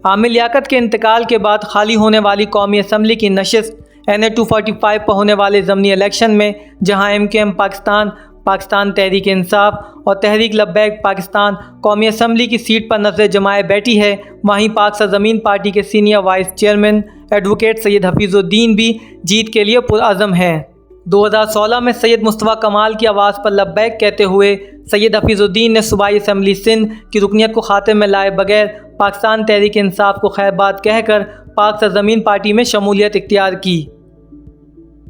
आमिर लियाकत के इंतकाल के बाद खाली होने वाली कौमी असम्बली की नशिस्त NA 245 पर होने वाले ज़मनी इलेक्शन में जहां MKM पाकिस्तान, पाकिस्तान तहरीक इंसाफ और तहरीक लब्बैक पाकिस्तान कौमी असम्बली की सीट पर नज़र जमाए बैठी है, वहीं पाक सरज़मीन पार्टी के senior vice chairman advocate Syed Hafizuddin भी जीत के लिए पुरअज़म हैं। 2016 में सैयद मुस्तफ़ा कमाल की आवाज़ पर लब्बैक कहते हुए सैयद हफीज़ुद्दीन ने सूबाई असम्बली सिंध की रुकनियत को खाते में लाए बगैर पाकिस्तान तहरीक इंसाफ को खैरबाद कहकर पाक सरज़मीन पार्टी में शमूलियत इख्तियार की।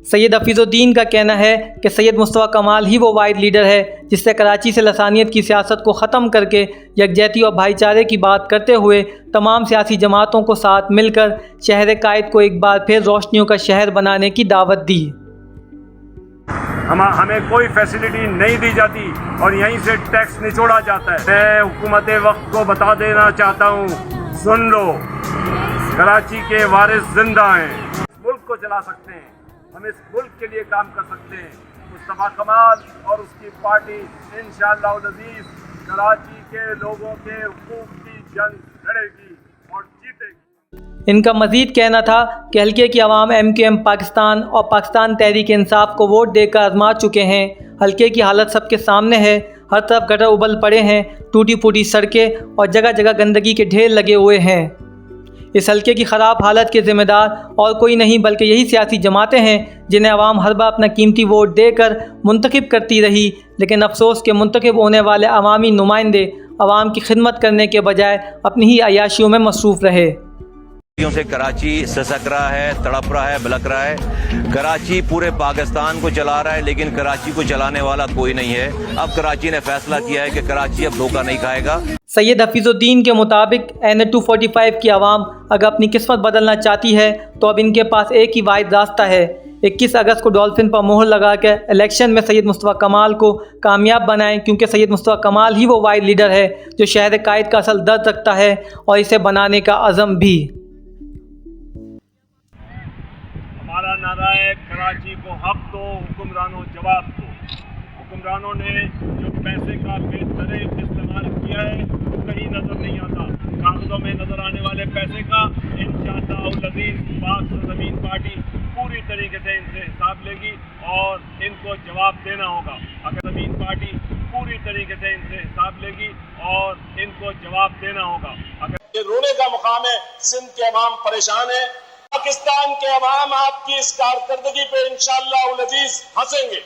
सैयद हफीज़ुद्दीन का कहना है कि सैयद मुस्तफ़ा कमाल ही वो वाहिद लीडर है जिससे कराची से लसानियत की सियासत को ख़त्म करके यकजहती और भाईचारे की बात करते हुए तमाम सियासी जमातों को साथ मिलकर शहर कायद को एक बार फिर रोशनियों का शहर बनाने की दावत दी। हमें कोई फैसिलिटी नहीं दी जाती और यहीं से टैक्स निचोड़ा जाता है। मैं हुकूमत वक्त को बता देना चाहता हूँ, सुन लो, कराची के वारिस जिंदा हैं, इस मुल्क को चला सकते हैं, हम इस मुल्क के लिए काम कर सकते हैं। मुस्तफ़ा कमाल और उसकी पार्टी इंशाअल्लाह अज़ीज़ कराची के लोगों के हुकूक की जंग लड़ेगी और जीतेगी। इनका मज़ीद कहना था कि हल्के की आवाम MKM पाकिस्तान और पाकिस्तान तहरीक इंसाफ को वोट देकर आजमा चुके हैं। हल्के की हालत सबके सामने है, हर तरफ गटर उबल पड़े हैं, टूटी फूटी सड़कें और जगह जगह गंदगी के ढेर लगे हुए हैं। इस हल्के की ख़राब हालत के ज़िम्मेदार और कोई नहीं बल्कि यही सियासी जमातें हैं जिन्हें आवाम हर बार अपना कीमती वोट देकर मुंतखब करती रही, लेकिन अफसोस के मुंतखब होने वाले अवामी नुमाइंदे आवाम की खिदमत करने के बजाय अपनी ही अयाशियों में मसरूफ़ रहे। से कराची ससक रहा है, तड़प रहा है, बिलक रहा है। कराची पूरे पाकिस्तान को चला रहा है, लेकिन कराची को चलाने वाला कोई नहीं है। अब कराची ने फैसला किया है कि कराची अब धोखा नहीं खाएगा। सैयद हफीज़ुद्दीन के मुताबिक NA 245 की आवाम अगर अपनी किस्मत बदलना चाहती है तो अब इनके पास एक ही वाहिद रास्ता है। 21 अगस्त को डॉल्फिन पर मोहर लगा के इलेक्शन में सैयद मुस्तफ़ा कमाल को कामयाब बनाएं, क्योंकि सैयद मुस्तफ़ा कमाल ही वो वाहिद लीडर है जो शहर कायद का असल दर्द रखता है और इसे बनाने का अज़म भी। हमारा नारा है, कराची को हक दो, हुक्मरानों जवाब दो। हुक्मरानों ने जो पैसे का बेतरतीब इस्तेमाल किया है वो कहीं नजर नहीं आता। कागजों में नजर आने वाले पैसे का इंशाअल्लाह अज़ीज़ पाक ज़मीन पार्टी पूरी तरीके से इनसे हिसाब लेगी और इनको जवाब देना होगा। अगर ज़मीन पार्टी पूरी तरीके से इनसे हिसाब लेगी और इनको जवाब देना होगा। अगर ये रोने का मुकाम है, सिंध के अवाम परेशान है, पाकिस्तान के अवाम आपकी इस कारकर्दगी पे इंशाअल्लाह अज़ीज़ हंसेंगे।